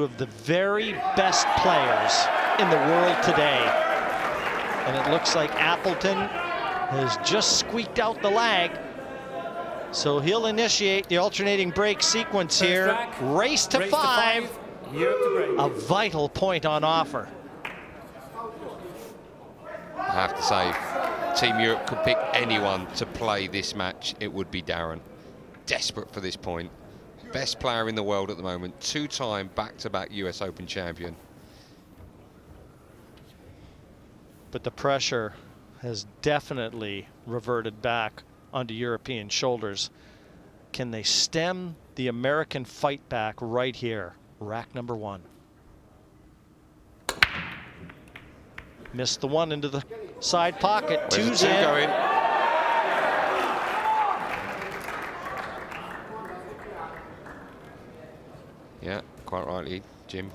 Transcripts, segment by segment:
Of the very best players in the world today. And it looks like Appleton has just squeaked out the lag. So he'll initiate the alternating break sequence here. Race to five. A vital point on offer. I have to say, Team Europe could pick anyone to play this match. It would be Darren. Desperate for this point. Best player in the world at the moment, two-time back-to-back US Open champion. But the pressure has definitely reverted back onto European shoulders. Can they stem the American fight back right here? Rack number one. Missed the one into the side pocket. Two's in. Going? Yeah, quite rightly, Jim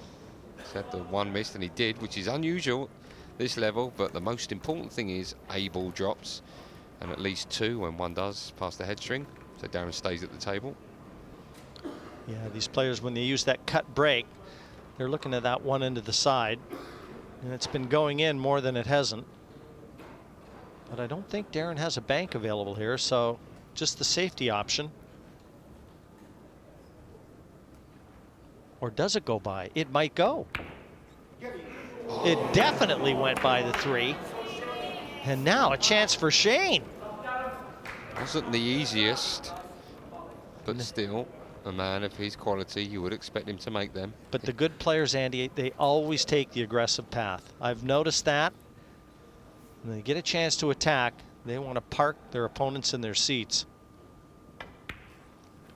said the one missed, and he did, which is unusual this level, but the most important thing is a ball drops, and at least two when one does past the head string, so Darren stays at the table. Yeah, these players, when they use that cut break, they're looking at that one into the side, and it's been going in more than it hasn't. But I don't think Darren has a bank available here, so just the safety option. Or does it go by? It might go. It definitely went by the three. And now a chance for Shane. Wasn't the easiest, but still, a man of his quality, you would expect him to make them. But the good players, Andy, they always take the aggressive path. I've noticed that. When they get a chance to attack, they want to park their opponents in their seats.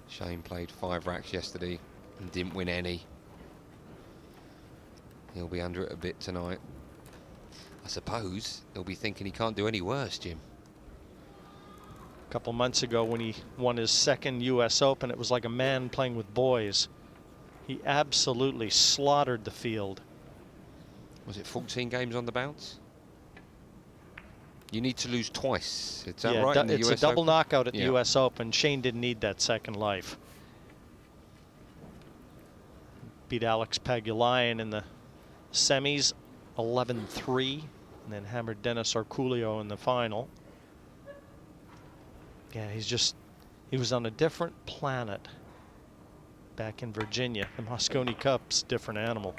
Shane played 5 racks yesterday and didn't win any. He'll be under it a bit tonight. I suppose he'll be thinking he can't do any worse, Jim. A couple months ago when he won his second US Open, it was like a man playing with boys. He absolutely slaughtered the field. Was it 14 games on the bounce? You need to lose twice. Is that yeah, right? In the it's US a double Open? knockout at the Yeah. US Open. Shane didn't need that second life. Beat Alex Pagulayan in the semis 11-3, and then hammered Dennis Arculio in the final. Yeah, he was on a different planet back in Virginia. The Mosconi Cup's a different animal.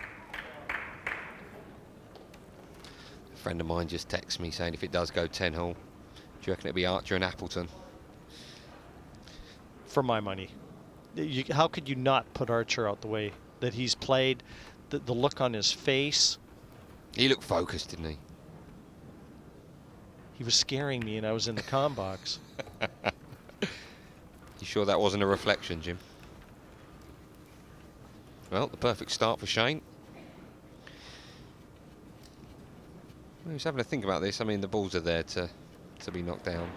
A friend of mine just texted me saying if it does go 10-hole, do you reckon it'll be Archer and Appleton? For my money. How could you not put Archer out the way that he's played? The look on his face. He looked focused, didn't he? He was scaring me, and I was in the comm box. You sure that wasn't a reflection, Jim? Well, the perfect start for Shane. He was having to think about this. I mean, the balls are there to be knocked down.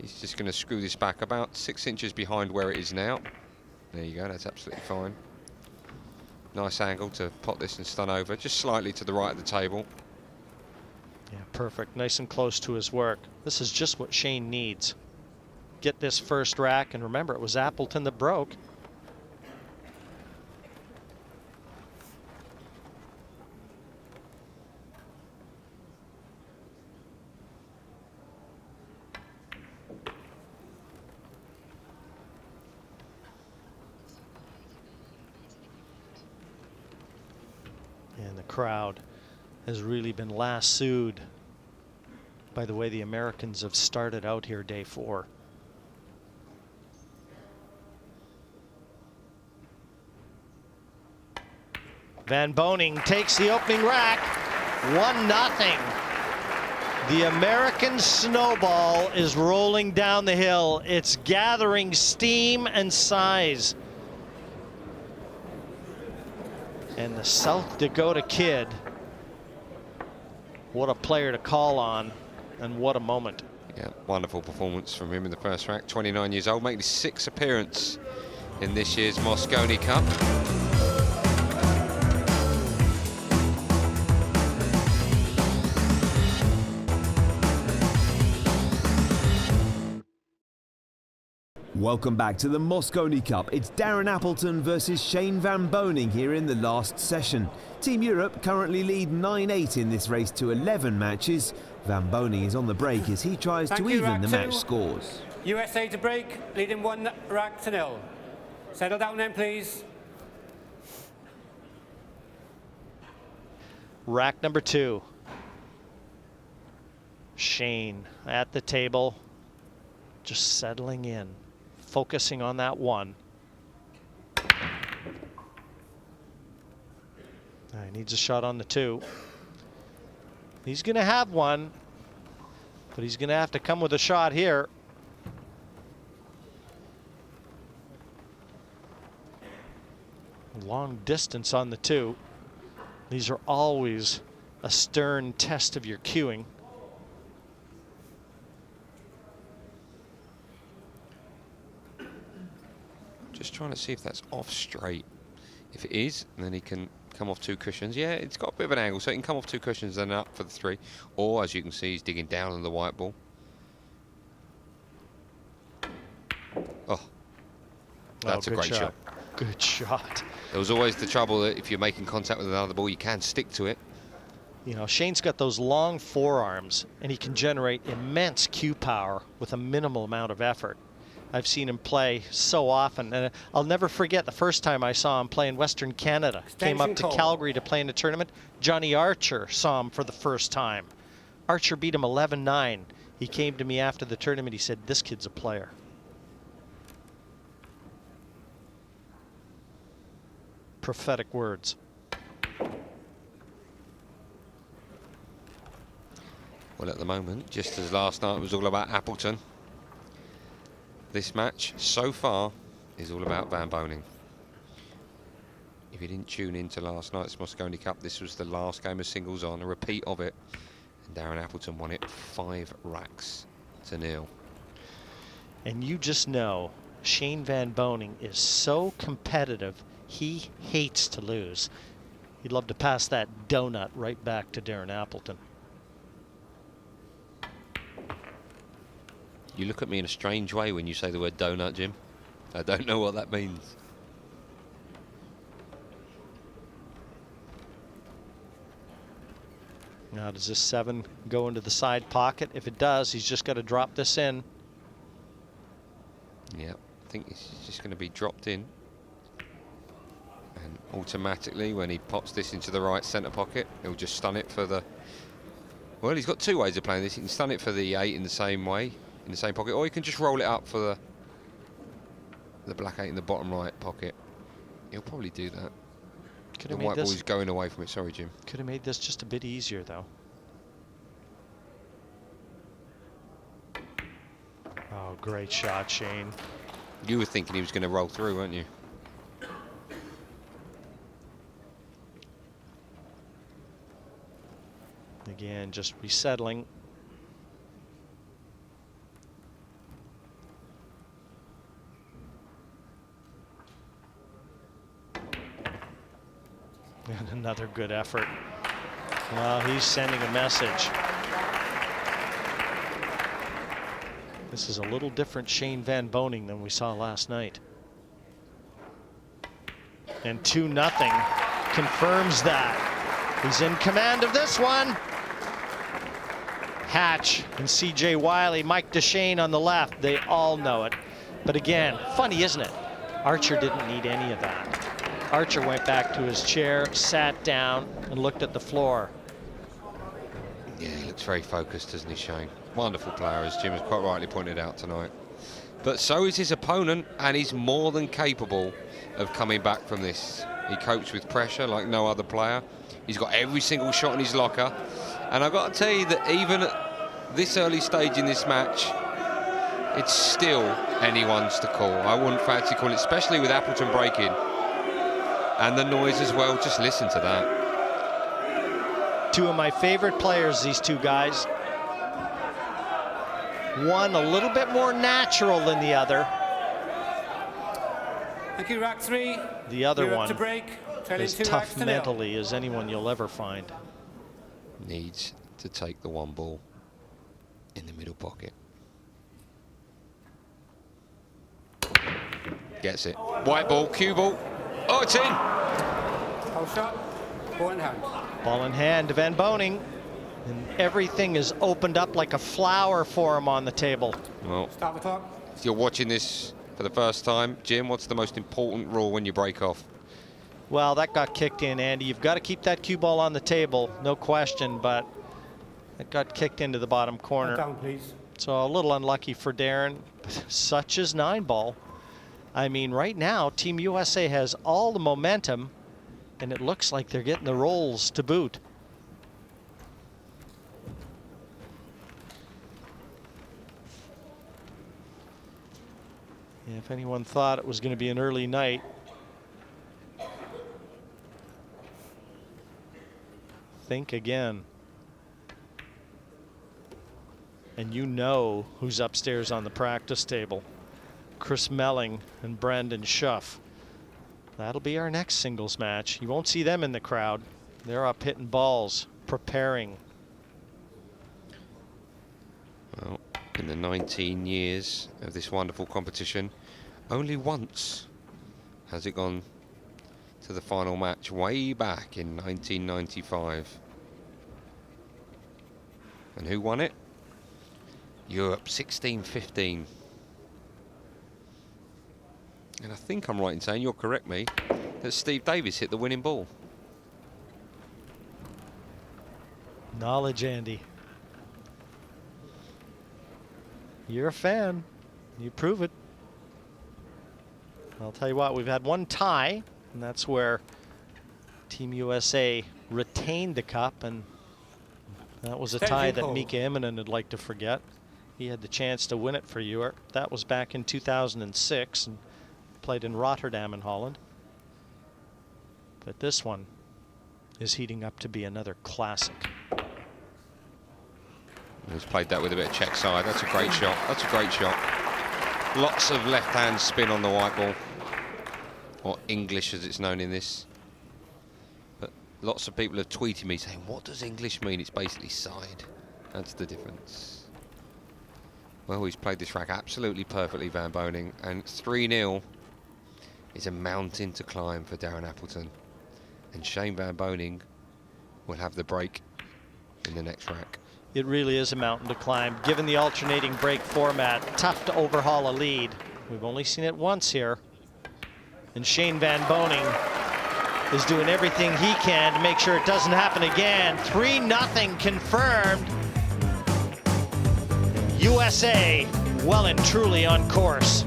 He's just going to screw this back about 6 inches behind where it is now. There you go, that's absolutely fine. Nice angle to pot this and stun over, just slightly to the right of the table. Yeah, perfect. Nice and close to his work. This is just what Shane needs. Get this first rack, and remember, it was Appleton that broke. And the crowd has really been lassoed by the way the Americans have started out here day 4. Van Boening takes the opening rack. 1-0. The American snowball is rolling down the hill. It's gathering steam and size. And the South Dakota kid, what a player to call on, and what a moment. Yeah, wonderful performance from him in the first rack. 29 years old, making his 6th appearance in this year's Mosconi Cup. Welcome back to the Mosconi Cup. It's Darren Appleton versus Shane Van Boening here in the last session. Team Europe currently lead 9-8 in this race to 11 matches. Van Boening is on the break as he tries to even the match scores. USA to break, leading 1 rack to 0. Settle down then, please. Rack number 2. Shane at the table, just settling in, focusing on that 1. He needs a shot on the 2. He's going to have one, but he's going to have to come with a shot here. Long distance on the 2. These are always a stern test of your cueing. Just trying to see if that's off straight. If it is, then he can come off 2 cushions. Yeah, it's got a bit of an angle, so he can come off 2 cushions and up for the 3. Or, as you can see, he's digging down on the white ball. Oh, that's a great shot. Good shot. There was always the trouble that if you're making contact with another ball, you can stick to it. You know, Shane's got those long forearms, and he can generate immense cue power with a minimal amount of effort. I've seen him play so often, and I'll never forget the first time I saw him play in Western Canada. Came up to Calgary to play in a tournament. Johnny Archer saw him for the first time. Archer beat him 11-9. He came to me after the tournament. He said, "This kid's a player." Prophetic words. Well, at the moment, just as last night was all about Appleton, this match so far is all about Van Boening. If you didn't tune into last night's Mosconi Cup, this was the last game of singles on, a repeat of it, and Darren Appleton won it 5 racks to 0. And you just know Shane Van Boening is so competitive, he hates to lose. He'd love to pass that donut right back to Darren Appleton. You look at me in a strange way when you say the word donut, Jim. I don't know what that means. Now, does this 7 go into the side pocket? If it does, he's just got to drop this in. Yeah, I think it's just going to be dropped in. And automatically, when he pops this into the right centre pocket, he'll just stun it for the... Well, he's got 2 ways of playing this. He can stun it for the 8 in the same way, in the same pocket, or he can just roll it up for the black 8 in the bottom right pocket. He'll probably do that. The white ball is going away from it. Sorry, Jim. Could have made this just a bit easier, though. Oh, great shot, Shane. You were thinking he was going to roll through, weren't you? Again, just resettling. And another good effort. Well, he's sending a message. This is a little different Shane Van Boening than we saw last night. And 2-0 confirms that. He's in command of this one. Hatch and C.J. Wiley, Mike DeShane on the left, they all know it. But again, funny, isn't it? Archer didn't need any of that. Archer went back to his chair, sat down, and looked at the floor. Yeah, he looks very focused, doesn't he, Shane? Wonderful player, as Jim has quite rightly pointed out tonight. But so is his opponent, and he's more than capable of coming back from this. He copes with pressure like no other player. He's got every single shot in his locker. And I've got to tell you that even at this early stage in this match, it's still anyone's to call. I wouldn't fancy calling it, especially with Appleton breaking. And the noise as well, just listen to that. 2 of my favorite players, these 2 guys. One a little bit more natural than the other. Thank you, rack 3. The other Europe one to break, as tough mentally as anyone you'll ever find. Needs to take the 1 ball in the middle pocket. gets it. White ball, cue ball. Oh, it's in. Foul shot. Ball in hand. Ball in hand to Van Boening. And everything is opened up like a flower for him on the table. Well, Start the clock. if you're watching this for the first time, Jim, what's the most important rule when you break off? Well, that got kicked in, Andy. You've got to keep that cue ball on the table, no question, but it got kicked into the bottom corner. Down, please. So a little unlucky for Darren. Such is 9-ball. I mean, right now, Team USA has all the momentum, and it looks like they're getting the rolls to boot. Yeah, if anyone thought it was going to be an early night, think again. And you know who's upstairs on the practice table. Chris Melling and Brandon Schuff. That'll be our next singles match. You won't see them in the crowd. They're up hitting balls, preparing. Well, in the 19 years of this wonderful competition, only once has it gone to the final match, way back in 1995. And who won it? Europe, 16-15. And I think I'm right in saying, you'll correct me, that Steve Davis hit the winning ball. Knowledge, Andy. You're a fan. You prove it. I'll tell you what, we've had one tie, and that's where Team USA retained the cup, and that was a tie that Mika Immonen would like to forget. He had the chance to win it for Europe. That was back in 2006 and played in Rotterdam in Holland. But this one is heating up to be another classic. He's played that with a bit of check side. That's a great shot. That's a great shot. Lots of left-hand spin on the white ball, or English as it's known in this. But lots of people have tweeted me saying, what does English mean? It's basically side. That's the difference. Well, he's played this rack absolutely perfectly, Van Boening, and 3-0 is a mountain to climb for Darren Appleton. And Shane Van Boening will have the break in the next rack. It really is a mountain to climb. Given the alternating break format, tough to overhaul a lead. We've only seen it once here. And Shane Van Boening is doing everything he can to make sure it doesn't happen again. 3-0 confirmed. USA well and truly on course.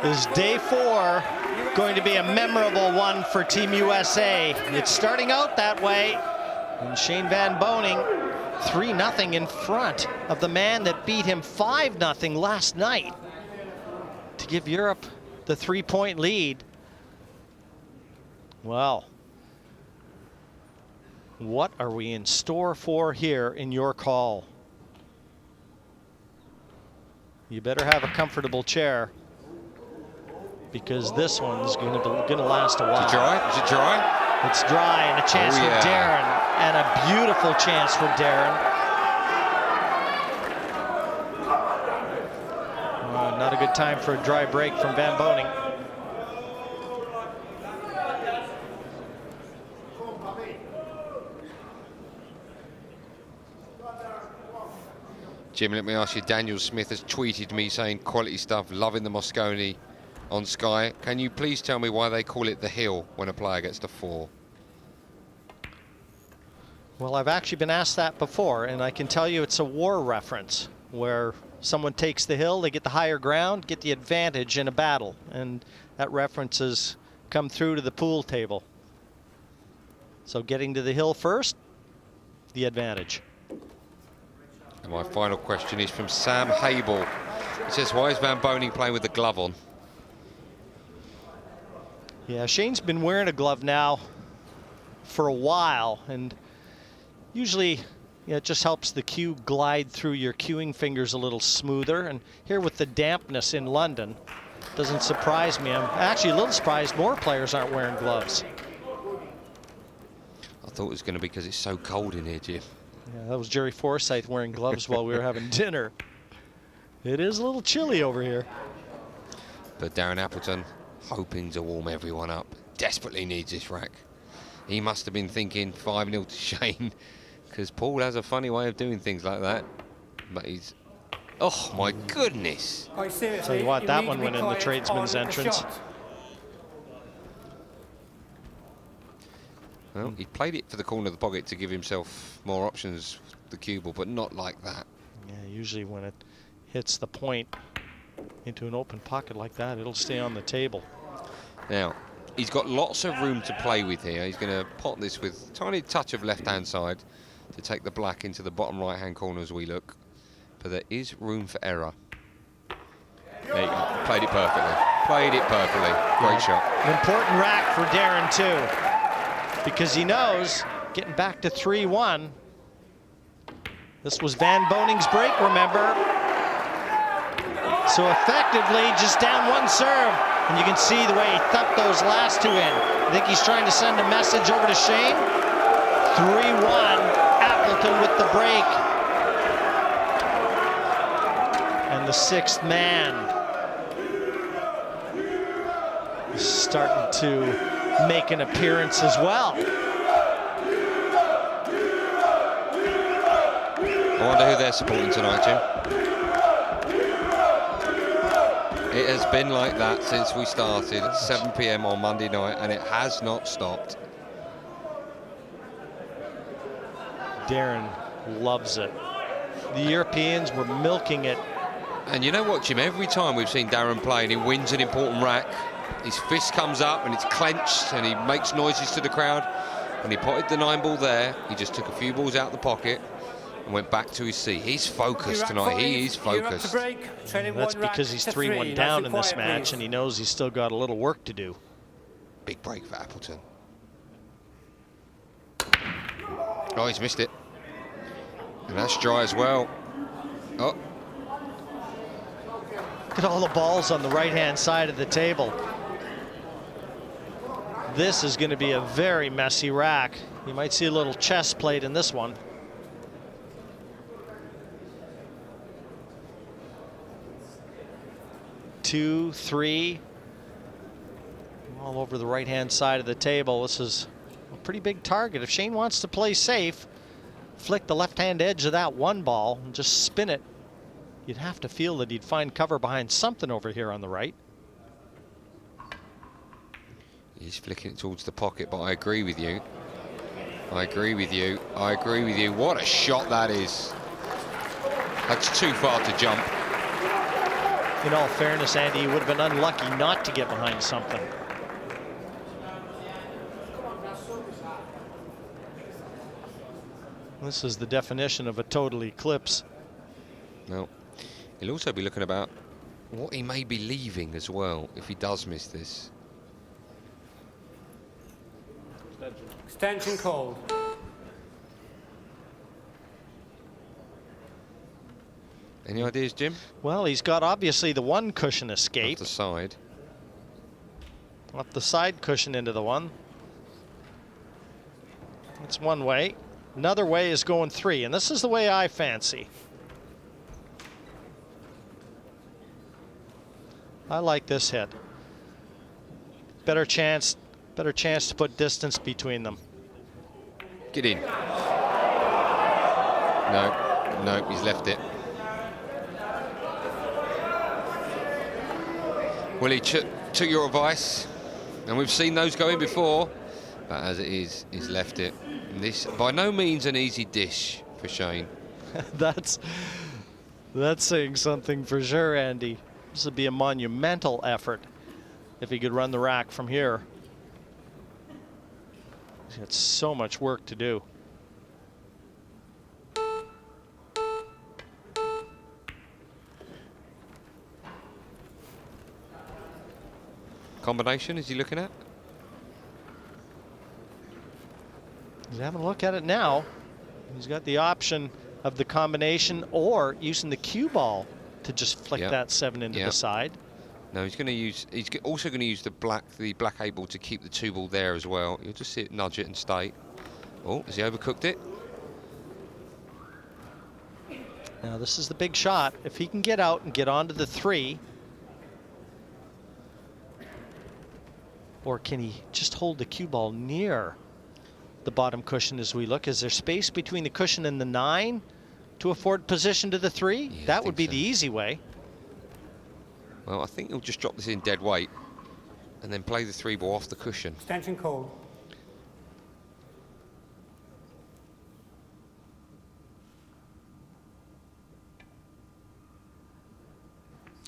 Is day 4 going to be a memorable one for Team USA? It's starting out that way. And Shane Van Boening, 3-0 in front of the man that beat him 5-0 last night to give Europe the 3-point lead. Well, what are we in store for here in your call? You better have a comfortable chair, because this one's going to last a while. Is it dry? Is it dry? It's dry, and a chance for Darren, and a beautiful chance for Darren. Not a good time for a dry break from Van Boening. Jim, let me ask you, Daniel Smith has tweeted me saying quality stuff, loving the Mosconi on Sky. Can you please tell me why they call it the hill when a player gets to 4? Well, I've actually been asked that before, and I can tell you it's a war reference where someone takes the hill, they get the higher ground, get the advantage in a battle, and that reference has come through to the pool table. So getting to the hill first, the advantage. And my final question is from Sam Hable. He says, why is Van Boening playing with the glove on? Yeah, Shane's been wearing a glove now for a while, and usually it just helps the cue glide through your cueing fingers a little smoother. And here with the dampness in London, doesn't surprise me. I'm actually a little surprised more players aren't wearing gloves. I thought it was going to be because it's so cold in here, Jim. Yeah, that was Jerry Forsyth wearing gloves while we were having dinner. It is a little chilly over here. But Darren Appleton, hoping to warm everyone up, desperately needs this rack. He must have been thinking 5-0 to Shane, because Paul has a funny way of doing things like that. But he's... Oh, my goodness. Tell you what, that one went in the tradesman's entrance. Well, he played it for the corner of the pocket to give himself more options with the cue ball, but not like that. Yeah, usually when it hits the point into an open pocket like that, it'll stay on the table. Now, he's got lots of room to play with here. He's going to pot this with a tiny touch of left-hand side to take the black into the bottom right-hand corner as we look. But there is room for error. There you go. Played it perfectly. Played it perfectly. Great shot. An important rack for Darren, too, because he knows getting back to 3-1. This was Van Boning's break, remember? So effectively, just down one serve. And you can see the way he thumped those last two in. I think he's trying to send a message over to Shane. 3-1, Appleton with the break. And the sixth man is starting to make an appearance as well. I wonder who they're supporting tonight, Jim. It has been like that since we started at 7 p.m. on Monday night, and it has not stopped. Darren loves it. The Europeans were milking it. And you know what, Jim? Every time we've seen Darren play and he wins an important rack, his fist comes up and it's clenched and he makes noises to the crowd. When he potted the 9-ball there, he just took a few balls out of the pocket and went back to his seat. He's focused tonight. He is focused. That's because he's 3-1 down in this match, and he knows he's still got a little work to do. Big break for Appleton. Oh, he's missed it. And that's dry as well. Oh. Look at all the balls on the right-hand side of the table. This is going to be a very messy rack. You might see a little chest plate in this one. Two, three, all over the right-hand side of the table. This is a pretty big target. If Shane wants to play safe, flick the left-hand edge of that one ball and just spin it, you'd have to feel that he'd find cover behind something over here on the right. He's flicking it towards the pocket, but I agree with you. I agree with you. I agree with you. What a shot that is. That's too far to jump. In all fairness, Andy, he would have been unlucky not to get behind something. This is the definition of a total eclipse. Well, he'll also be looking about what he may be leaving as well if he does miss this. Extension called. Any ideas, Jim? Well, he's got obviously the one cushion escape. Off the side. Up the side cushion into the one. That's one way. Another way is going three, and this is the way I fancy. I like this hit. Better chance to put distance between them. Get in. No, he's left it. Well, he took your advice, and we've seen those go in before, but as it is, he's left it. And this, by no means an easy dish for Shane. That's saying something for sure, Andy. This would be a monumental effort if he could run the rack from here. He's got so much work to do. Combination is he looking at? He's having a look at it now. He's got the option of the combination or using the cue ball to just flick that 7 into the side. No, he's going to use. He's also going to use the black 8 ball to keep the 2 ball there as well. You'll just see it nudge it and stay. Oh, has he overcooked it? Now this is the big shot. If he can get out and get onto the 3, or can he just hold the cue ball near the bottom cushion as we look? Is there space between the cushion and the 9 to afford position to the 3? Yeah, that would be the easy way. Well, I think he'll just drop this in dead weight and then play the 3 ball off the cushion. Extension call.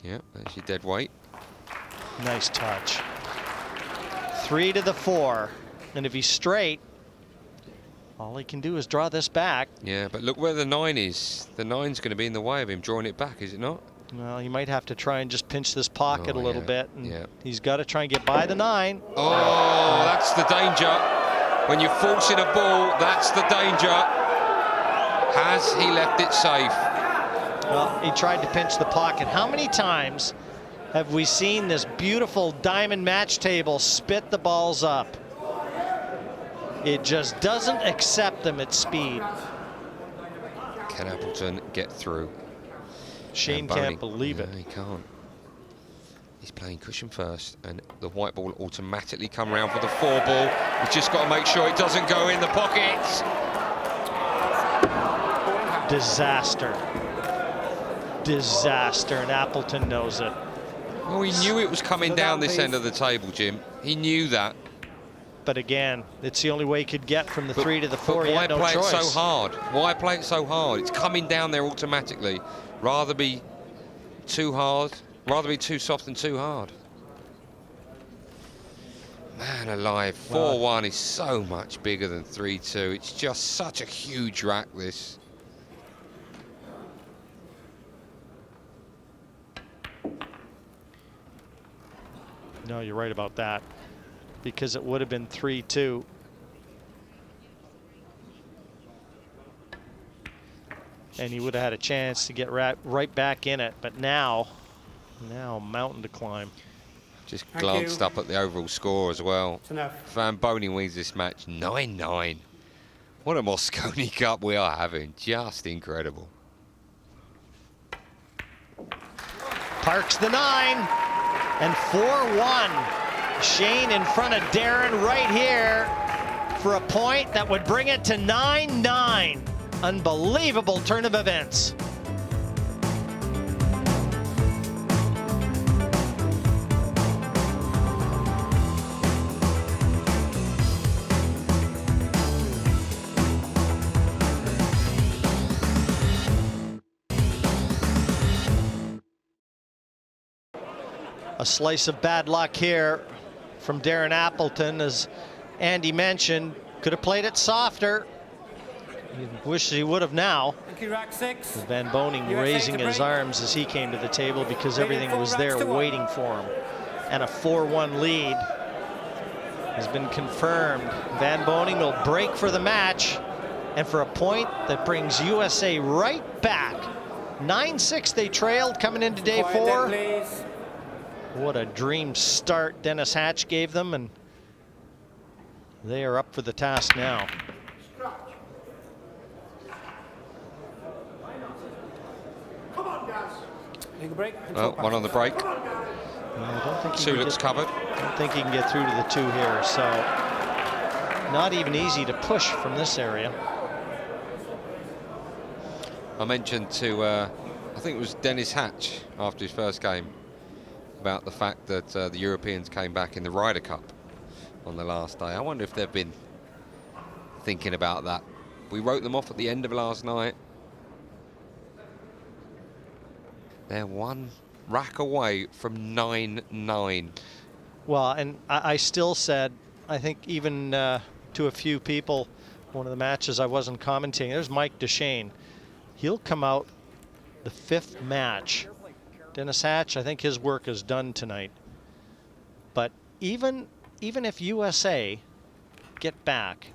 Yeah, that's your dead weight. Nice touch. 3 to the 4. And if he's straight, all he can do is draw this back. Yeah, but look where the 9 is. The 9's going to be in the way of him drawing it back, is it not? Well, he might have to try and just pinch this pocket a little bit. And yeah. He's got to try and get by the 9. Oh, that's the danger. When you're forcing a ball, that's the danger. Has he left it safe? Well, he tried to pinch the pocket. How many times have we seen this beautiful diamond match table spit the balls up? It just doesn't accept them at speed. Can Appleton get through? Shane can't believe it. No, he can't. He's playing cushion first, and the white ball automatically come round for the 4 ball. He's just got to make sure it doesn't go in the pockets. Disaster. Disaster, and Appleton knows it. Well, he knew it was coming down this end of the table, Jim. He knew that. But again, it's the only way he could get from the 3 to the 4. He Why had no play choice. it so hard? Why play it so hard? It's coming down there automatically. Rather be too hard, rather be too soft than too hard. Man alive, 4-1 is so much bigger than 3-2. It's just such a huge rack, this. No, you're right about that, because it would have been 3-2. And he would have had a chance to get right back in it, but now mountain to climb. Just glanced up at the overall score as well. It's enough. Van Boening wins this match 9-9. What a Mosconi Cup we are having, just incredible. Parks the 9, and 4-1. Shane in front of Darren right here for a point that would bring it to 9-9. Unbelievable turn of events. A slice of bad luck here from Darren Appleton, as Andy mentioned. Could have played it softer. He wishes he would have now. Thank you, rack 6. Van Boening raising his arms as he came to the table because everything was there waiting for him. And a 4-1 lead has been confirmed. Van Boening will break for the match and for a point that brings USA right back. 9-6 they trailed coming into day 4. What a dream start Dennis Hatch gave them, and they are up for the task now. Well, one on the break. I don't think 2 looks covered. I don't think he can get through to the 2 here, so not even easy to push from this area. I mentioned to, I think it was Dennis Hatch after his first game, about the fact that the Europeans came back in the Ryder Cup on the last day. I wonder if they've been thinking about that. We wrote them off at the end of last night. They're 1 rack away from 9-9. Well, and I still said, I think even to a few people, one of the matches I wasn't commenting, there's Mike Duchesne. He'll come out the 5th match. Dennis Hatch, I think his work is done tonight. But even if USA get back,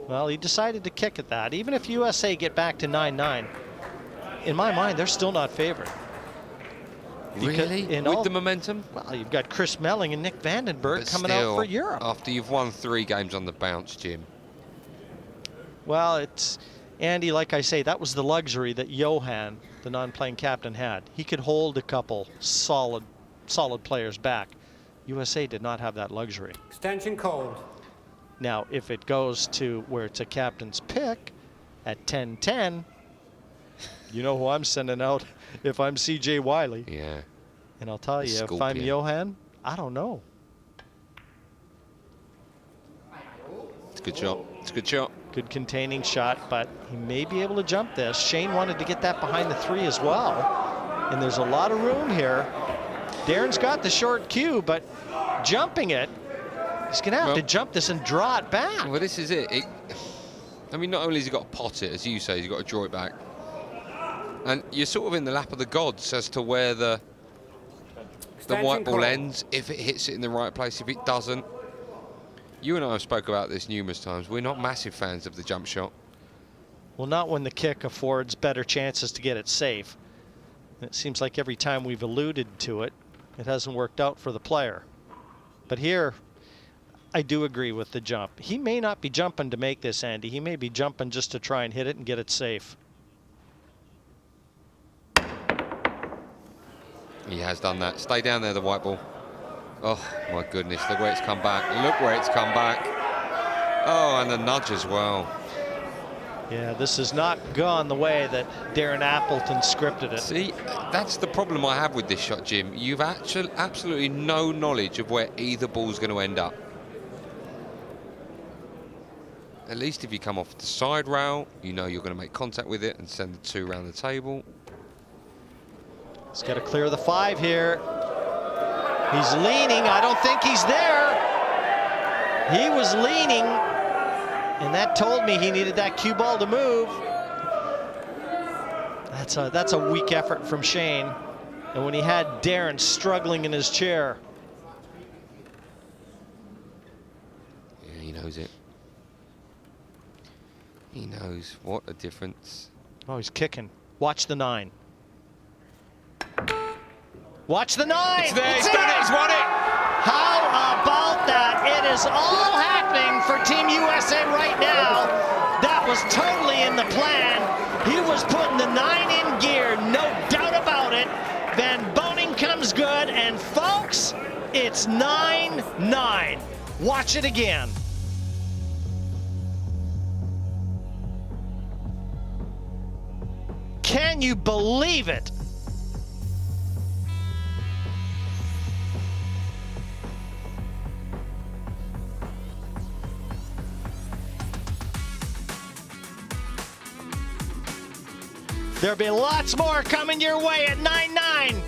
Well, he decided to kick at that. Even if USA get back to 9-9, in my mind, they're still not favored. Really? With the momentum? Well, you've got Chris Melling and Nick Vandenberg But coming still, out for Europe. After you've won 3 games on the bounce, Jim. Well, it's, Andy, like I say, that was the luxury that Johan, the non-playing captain, had. He could hold a couple solid players back. USA did not have that luxury. Extension called. Now, if it goes to where it's a captain's pick at 10-10, you know who I'm sending out if I'm CJ Wiley. Yeah. And I'll tell you, if I'm Scorpion. Johan, I don't know. It's a good shot. It's a good shot. Good containing shot, but he may be able to jump this. Shane wanted to get that behind the 3 as well. And there's a lot of room here. Darren's got the short cue, but jumping it, he's going to have to jump this and draw it back. Well, this is it. I mean, not only has he got to pot it, as you say, he's got to draw it back. And you're sort of in the lap of the gods as to where the white ball ends, if it hits it in the right place, if it doesn't. You and I have spoke about this numerous times. We're not massive fans of the jump shot. Well, not when the kick affords better chances to get it safe. It seems like every time we've alluded to it, it hasn't worked out for the player. But here, I do agree with the jump. He may not be jumping to make this, Andy. He may be jumping just to try and hit it and get it safe. He has done that. Stay down there, the white ball. Oh, my goodness. Look where it's come back. Look where it's come back. Oh, and the nudge as well. Yeah, this has not gone the way that Darren Appleton scripted it. See, that's the problem I have with this shot, Jim. You've actually absolutely no knowledge of where either ball's going to end up. At least if you come off the side rail, you know you're going to make contact with it and send the 2 around the table. He's got to clear the 5 here. He's leaning. I don't think he's there. He was leaning, and that told me he needed that cue ball to move. That's a weak effort from Shane. And when he had Darren struggling in his chair. Yeah, he knows it. He knows what a difference. Oh, he's kicking. Watch the 9. Watch the 9. It's there. He's done it. He's won it. How about that? It is all happening for Team USA right now. That was totally in the plan. He was putting the 9 in gear, no doubt about it. Van Boening comes good, and folks, it's 9-9. Watch it again. Can you believe it? There'll be lots more coming your way at 9-9.